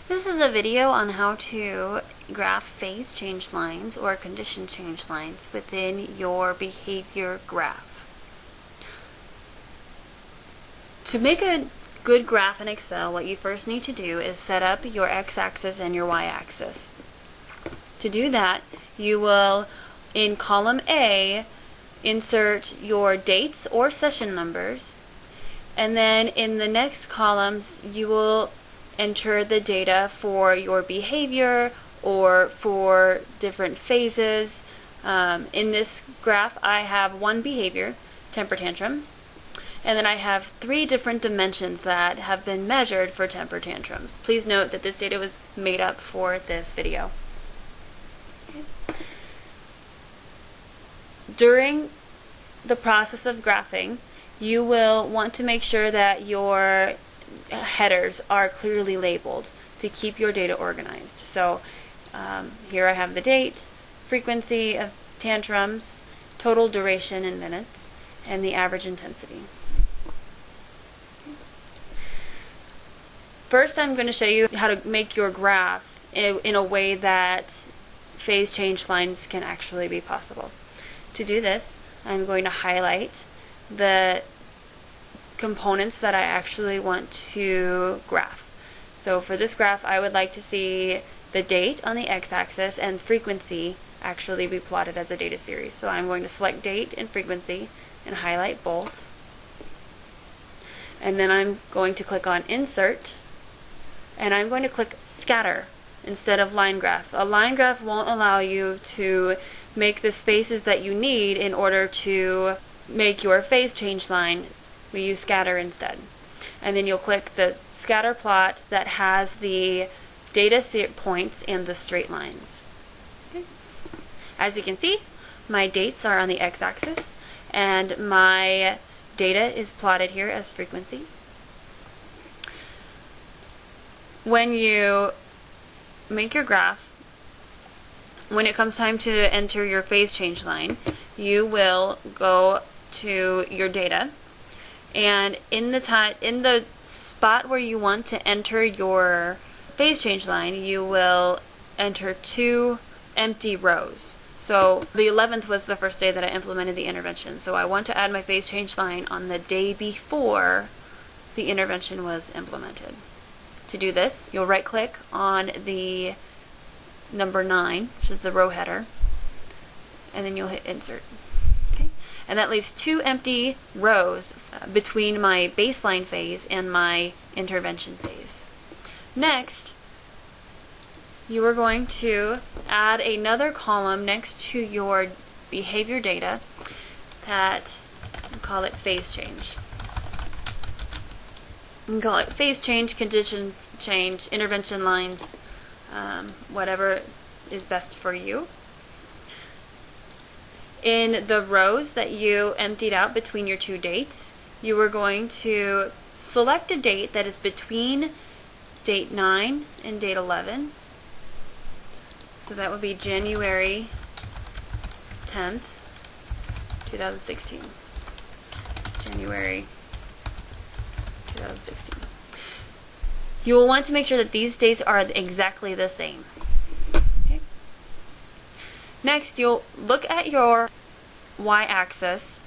This is a video on how to graph phase change lines or condition change lines within your behavior graph. To make a good graph in Excel, what you first need to do is set up your x-axis and your y-axis. To do that, you will, in column A, insert your dates or session numbers, and then in the next columns you will enter the data for your behavior or for different phases. In this graph I have one behavior, temper tantrums, and then I have 3 different dimensions that have been measured for temper tantrums. Please note that this data was made up for this video. During the process of graphing, you will want to make sure that your headers are clearly labeled to keep your data organized. So here I have the date, frequency of tantrums, total duration in minutes, and the average intensity. First, I'm going to show you how to make your graph in a way that phase change lines can actually be possible. To do this, I'm going to highlight the components that I actually want to graph. So for this graph, I would like to see the date on the x-axis and frequency actually be plotted as a data series. So I'm going to select date and frequency and highlight both. And then I'm going to click on Insert, and I'm going to click Scatter instead of Line Graph. A line graph won't allow you to make the spaces that you need in order to make your phase change line. We use Scatter instead. And then you'll click the scatter plot that has the data points and the straight lines. Okay. As you can see, my dates are on the x-axis and my data is plotted here as frequency. When you make your graph, when it comes time to enter your phase change line, you will go to your data, and in the spot where you want to enter your phase change line, you will enter 2 empty rows. So the 11th was the first day that I implemented the intervention, so I want to add my phase change line on the day before the intervention was implemented. To do this, you'll right click on the number 9, which is the row header, and then you'll hit Insert. Okay? And that leaves 2 empty rows between my baseline phase and my intervention phase. Next, you are going to add another column next to your behavior data that, we'll call it phase change. You can call it phase change, condition change, intervention lines, whatever is best for you. In the rows that you emptied out between your 2 dates, you are going to select a date that is between date 9 and date 11. So that would be January 10th, 2016. January 2016. You will want to make sure that these dates are exactly the same. Okay. Next, you'll look at your y-axis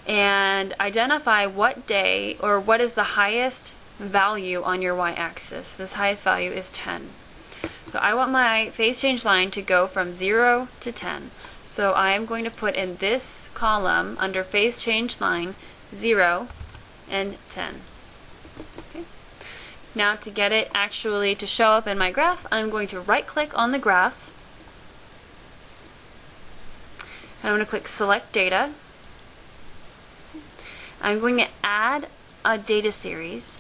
and identify what day or what is the highest value on your y-axis. This highest value is 10. So I want my phase change line to go from 0 to 10. So I am going to put in this column under phase change line 0 and 10. Okay. Now to get it actually to show up in my graph, I'm going to right click on the graph and I'm going to click Select Data. I'm going to add a data series.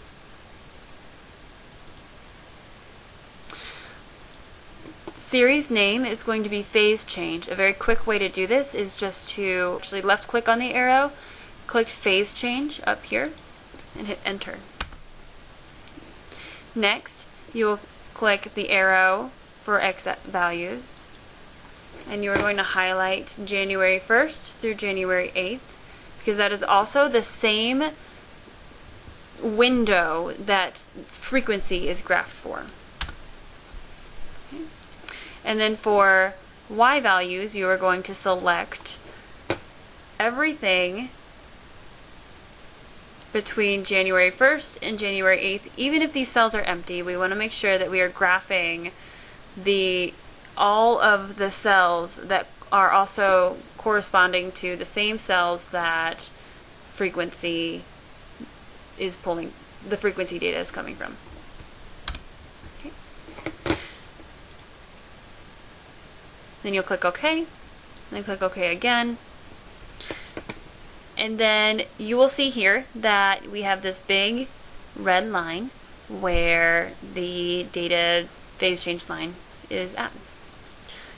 Series name is going to be phase change. A very quick way to do this is just to actually left click on the arrow, click phase change up here, and hit Enter. Next, you will click the arrow for X values, and you are going to highlight January 1st through January 8th, because that is also the same window that frequency is graphed for. Okay. And then for Y values, you are going to select everything between January 1st and January 8th. Even if these cells are empty, we want to make sure that we are graphing all of the cells that are also corresponding to the same cells that frequency is pulling, the frequency data is coming from. Okay. Then you'll click OK, then click OK again. And then you will see here that we have this big red line where the data phase change line is at.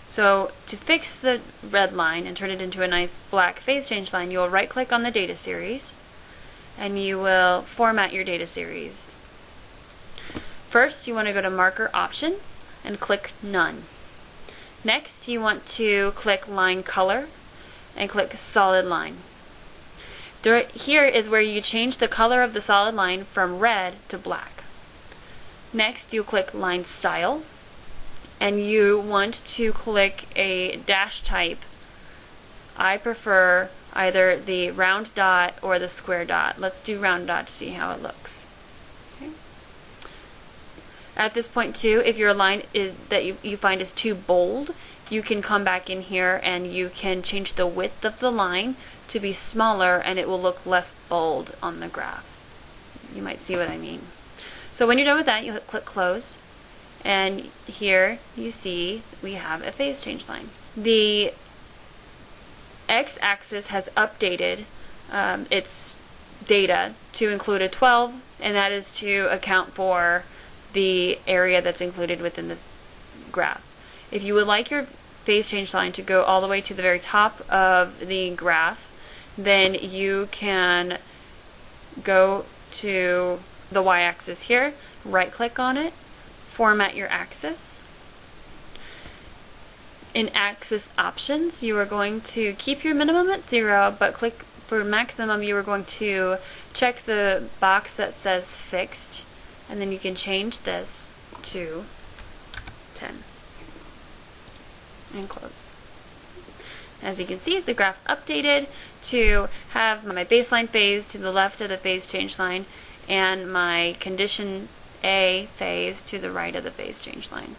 So to fix the red line and turn it into a nice black phase change line, you'll right click on the data series and you will format your data series. First, you want to go to marker options and click none. Next, you want to click line color and click solid line. Here is where you change the color of the solid line from red to black. Next, you click line style and you want to click a dash type. I prefer either the round dot or the square dot. Let's do round dot to see how it looks. Okay. At this point too, if your line is that you find is too bold, you can come back in here and you can change the width of the line to be smaller and it will look less bold on the graph. You might see what I mean. So when you're done with that, you click close. And here you see we have a phase change line. The x-axis has updated its data to include a 12, and that is to account for the area that's included within the graph. If you would like your phase change line to go all the way to the very top of the graph, then you can go to the y-axis here, right-click on it, format your axis. In axis options, you are going to keep your minimum at 0, but click for maximum, you are going to check the box that says fixed, and then you can change this to 10 and close. As you can see, the graph updated to have my baseline phase to the left of the phase change line and my condition A phase to the right of the phase change line.